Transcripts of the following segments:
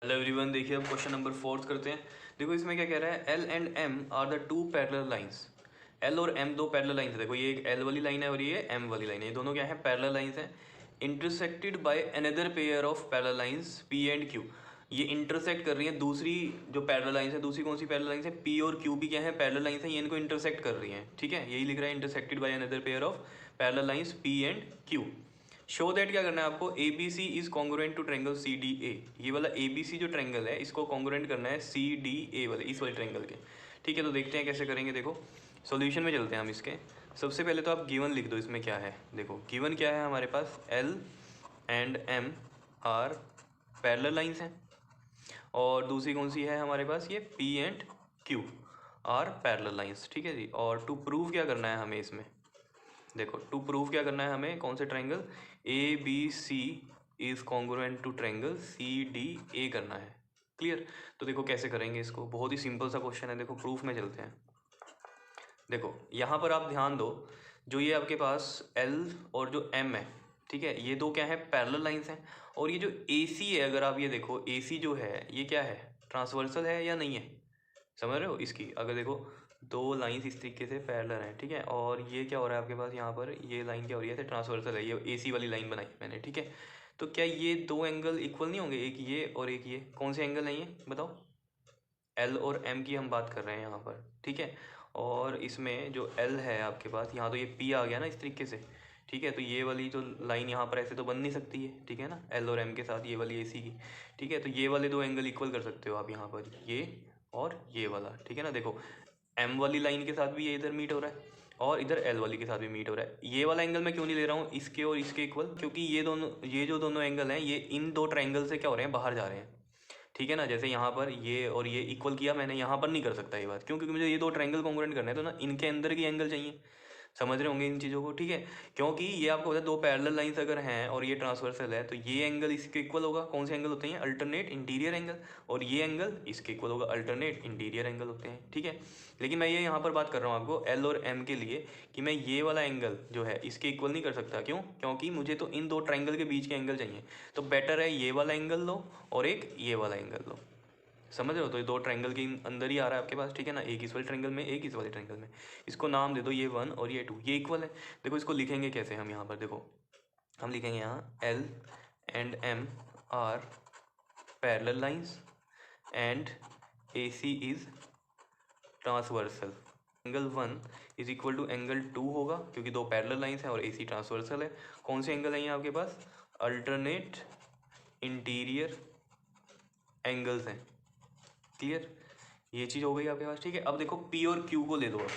Hello everyone, देखिए अब question number 4 करते हैं। देखो इसमें क्या कह रहा है, L and M are the two parallel lines. L और एम दो पैरेलल लाइंस है। देखो ये एक एल वाली लाइन है और ये एम वाली लाइन है। ये दोनों क्या है, पैरेलल लाइंस हैं। Intersected by another pair of parallel lines P and Q. ये इंटरसेक्ट कर रही है दूसरी जो पैरेलल लाइंस है। दूसरी कौन सी पैरेलल लाइंस है, पी और क्यू भी क्या है, पैरेलल लाइंस है। ये इनको इंटरसेक्ट कर रही हैं, ठीक है। यही लिख रहा है, intersected by another pair of parallel lines P and Q. Show that क्या करना है आपको, A B C is congruent to triangle C D A. ये वाला ए बी सी जो ट्रायंगल है इसको कॉन्ग्रुएंट करना है सी डी ए वाले, इस वाले ट्रायंगल के। ठीक है, तो देखते हैं कैसे करेंगे। देखो सॉल्यूशन में चलते हैं हम इसके। सबसे पहले तो आप गिवन लिख दो, इसमें क्या है। देखो गिवन क्या है हमारे पास, L and M are parallel lines हैं। और दूसरी कौन सी है हमारे पास, ये P and Q are parallel lines. ठीक है जी। और टू प्रूव क्या करना है हमें इसमें, देखो टू प्रूव क्या करना है हमें, कौन से triangle, A B C is congruent to triangle C D A करना है। क्लियर। तो देखो कैसे करेंगे इसको, बहुत ही सिंपल सा क्वेश्चन है। देखो प्रूफ में चलते हैं। देखो यहाँ पर आप ध्यान दो, जो ये आपके पास एल और जो एम है, ठीक है, ये दो क्या है, पैरेलल लाइंस हैं। और ये जो ए सी है, अगर आप ये देखो ए सी जो है ये क्या है, ट्रांसवर्सल है या नहीं है, समझ रहे हो। इसकी अगर देखो दो लाइंस इस तरीके से पैरेलल हैं, ठीक है। और ये क्या हो रहा है आपके पास, यहाँ पर ये लाइन क्या हो रही है, ट्रांसवर्सल है। ये एसी वाली लाइन बनाई मैंने, ठीक है। तो क्या ये दो एंगल इक्वल नहीं होंगे, एक ये और एक ये, कौन से एंगल नहीं है बताओ। एल और एम की हम बात कर रहे हैं यहाँ पर, ठीक है। और इसमें जो एल है आपके पास, यहाँ तो ये पी आ गया ना इस तरीके से, ठीक है। तो ये वाली जो लाइन यहाँ पर ऐसे तो बन नहीं सकती है, ठीक है ना, एल और एम के साथ ये वाली एसी की, ठीक है। तो ये वाले दो एंगल इक्वल कर सकते हो आप यहाँ पर, ये और ये वाला, ठीक है ना। देखो एम वाली लाइन के साथ भी ये इधर मीट हो रहा है और इधर एल वाली के साथ भी मीट हो रहा है। ये वाला एंगल मैं क्यों नहीं ले रहा हूँ इसके और इसके इक्वल, क्योंकि ये दोनों, ये जो दोनों एंगल हैं ये इन दो ट्रायंगल से क्या हो रहे हैं, बाहर जा रहे हैं, ठीक है ना। जैसे यहाँ पर ये और ये इक्वल किया मैंने, यहाँ पर नहीं कर सकता ये बात, क्यों, क्योंकि मुझे ये दो ट्रायंगल कॉन्ग्रुएंट करने हैं, तो ना इनके अंदर की एंगल चाहिए। समझ रहे होंगे इन चीज़ों को, ठीक है। क्योंकि ये आपको पता है, दो पैरेलल लाइंस अगर हैं और ये ट्रांसवर्सल है, तो ये एंगल इसके इक्वल होगा। कौन से एंगल होते हैं, अल्टरनेट इंटीरियर एंगल। और ये एंगल इसके इक्वल होगा, अल्टरनेट इंटीरियर एंगल होते हैं, ठीक है। लेकिन मैं ये यहाँ पर बात कर रहा हूँ आपको एल और एम के लिए, कि मैं ये वाला एंगल जो है इसके इक्वल नहीं कर सकता। क्यों, क्योंकि मुझे तो इन दो ट्राइंगल के बीच के एंगल चाहिए। तो बेटर है ये वाला एंगल लो और एक ये वाला एंगल लो। समझ रहे हो, तो ये दो ट्रायंगल के अंदर ही आ रहा है आपके पास, ठीक है ना। एक इस वाले ट्रायंगल में, एक इस वाले ट्रायंगल में। इसको नाम दे दो, ये 1 और ये 2, ये इक्वल है। देखो इसको लिखेंगे कैसे हम यहाँ पर, देखो हम लिखेंगे यहाँ L and M are parallel lines and A C is transversal. Angle 1 is equal to angle 2 होगा, क्योंकि दो पैरेलल लाइंस हैं और ए सी ट्रांसवर्सल है। कौन से एंगल है यहाँ आपके पास, अल्टरनेट इंटीरियर एंगल्स हैं। क्लियर, ये चीज़ हो गई आपके पास, ठीक है। अब देखो पी और क्यू को ले दो। अब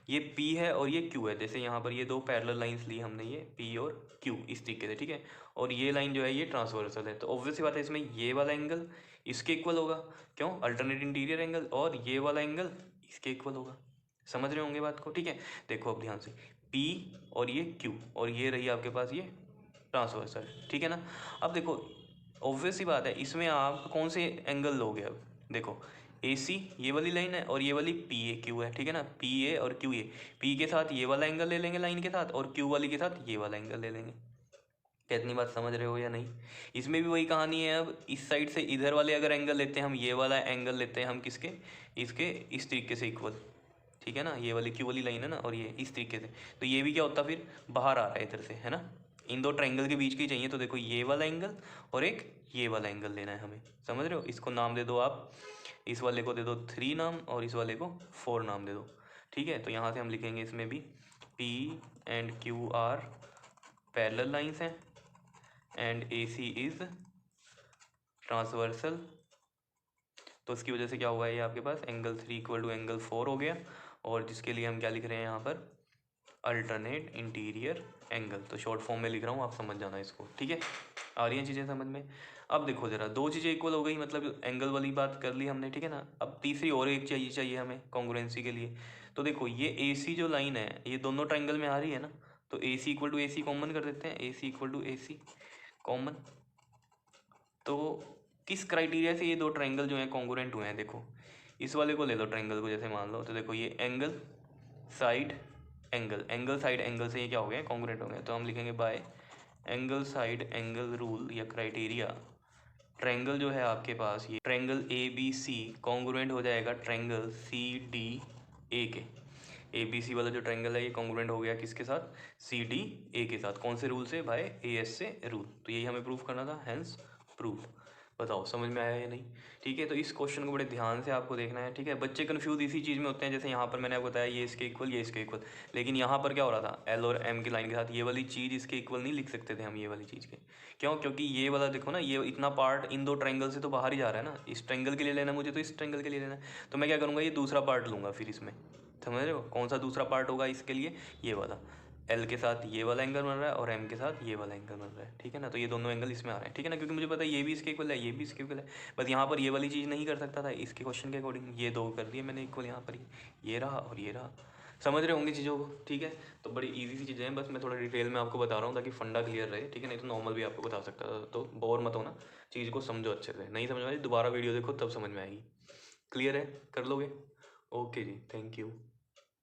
ये पी है और ये क्यू है। जैसे यहाँ पर ये दो पैरेलल लाइंस ली हमने, ये पी और क्यू इस तरीके से, ठीक है। और ये लाइन जो है ये ट्रांसवर्सल है, तो ऑब्वियस सी बात है इसमें ये वाला एंगल इसके इक्वल होगा। क्यों, अल्टरनेट इंटीरियर एंगल। और ये वाला एंगल इसके इक्वल होगा। समझ रहे होंगे बात को, ठीक है। देखो अब ध्यान से, पी और ये क्यू और ये रही आपके पास ये ट्रांसवर्सल, ठीक है ना। अब देखो ऑब्वियस सी बात है, इसमें आप कौन से एंगल लोगे। अब देखो ए सी ये वाली लाइन है और ये वाली पी ए क्यू है, ठीक है ना। पी ए और क्यू ए, पी के साथ ये वाला एंगल ले लेंगे लाइन के साथ, और क्यू वाली के साथ ये वाला एंगल ले लेंगे। क्या इतनी बात समझ रहे हो या नहीं। इसमें भी वही कहानी है। अब इस साइड से इधर वाले अगर एंगल लेते हैं हम, ये वाला एंगल लेते हैं हम किसके, इसके इस तरीके से इक्वल, ठीक है ना। ये वाली क्यू वाली लाइन है ना, और ये इस तरीके से, तो ये भी क्या होता फिर बाहर आ रहा है इधर से, है ना। इन दो ट्रायंगल के बीच की चाहिए, तो देखो ये वाला एंगल और एक ये वाला एंगल लेना है हमें। समझ रहे हो, इसको नाम दे दो आप, इस वाले को दे दो 3 नाम और इस वाले को 4 नाम दे दो, ठीक है। तो यहाँ से हम लिखेंगे इसमें भी P and Q are parallel lines हैं and A C is transversal. तो इसकी वजह से क्या हुआ है, ये आपके पास एंगल 3 इक्वल टू एंगल 4 हो गया। और जिसके लिए हम क्या लिख रहे हैं यहाँ पर, अल्टरनेट इंटीरियर एंगल। तो शॉर्ट फॉर्म में लिख रहा हूँ, आप समझ जाना इसको, ठीक है। आ रही हैं चीज़ें समझ में। अब देखो जरा, दो चीज़ें इक्वल हो गई, मतलब एंगल वाली बात कर ली हमने, ठीक है ना। अब तीसरी और एक चाहिए हमें कॉन्ग्रुएंसी के लिए। तो देखो ये ए सी जो लाइन है ये दोनों ट्राइंगल में आ रही है ना, तो A C equal to A C common कर देते हैं, A C equal to A C common. तो किस क्राइटेरिया से ये दो ट्रायंगल जो हैं कॉन्ग्रुएंट हुए हैं, देखो इस वाले को ले लो ट्रायंगल को, जैसे मान लो, तो देखो ये angle side angle, angle side angle से ये क्या हो गए, कॉन्ग्रुएंट हो गए। तो हम लिखेंगे bye angle side angle rule या क्राइटेरिया ट्रायंगल जो है आपके पास, ये ट्रायंगल ABC कॉन्ग्रुएंट हो जाएगा ट्रायंगल CDA के। ABC वाला जो ट्रायंगल है ये कॉन्ग्रुएंट हो गया किसके साथ, CDA के साथ। कौन से रूल से भाई, AS से रूल। तो यही हमें प्रूफ करना था, हेंस प्रूफ। बताओ समझ में आया या नहीं। ठीक है, तो इस क्वेश्चन को बड़े ध्यान से आपको देखना है। ठीक है, बच्चे कंफ्यूज इसी चीज़ में होते हैं, जैसे यहाँ पर मैंने आपको बताया ये इसके इक्वल, ये इसके इक्वल, लेकिन यहाँ पर क्या हो रहा था, L और M की लाइन के साथ ये वाली चीज़ इसके इक्वल नहीं लिख सकते थे हम, ये वाली चीज़ के। क्यों, क्योंकि ये वाला देखो ना, ये इतना पार्ट इन दो ट्रायंगल से तो बाहर ही जा रहा है ना। इस ट्रायंगल के लिए लेना मुझे, तो इस ट्रायंगल के लिए लेना है। तो मैं क्या करूँगा, ये दूसरा पार्ट लूँगा फिर इसमें। समझ रहे हो, कौन सा दूसरा पार्ट होगा इसके लिए, ये वाला। L के साथ ये वाला एंगल बन रहा है और M के साथ ये वाला एंगल बन रहा है। ठीक है ना, तो ये दोनों एंगल इसमें आ रहे हैं। ठीक है ना, क्योंकि मुझे पता है ये भी इसके इक्वल है, ये भी इसके इक्वल है। बस यहाँ पर ये वाली चीज़ नहीं कर सकता था इसके क्वेश्चन के अकॉर्डिंग, ये दो कर दिए मैंने इक्वल यहाँ पर, ये रहा और ये रहा। समझ रहे होंगे चीज़ों को। ठीक है, तो बड़ी इजी सी चीज़ें हैं, बस मैं थोड़ा डिटेल में आपको बता रहा हूँ ताकि फंडा क्लियर रहे। ठीक है, नहीं तो नॉर्मल भी आपको बता सकता था, तो बोर मत होना, चीज़ को समझो अच्छे से। नहीं समझ में आई दोबारा वीडियो देखो तब समझ में आएगी। क्लियर है, कर लोगे। ओके जी, थैंक यू।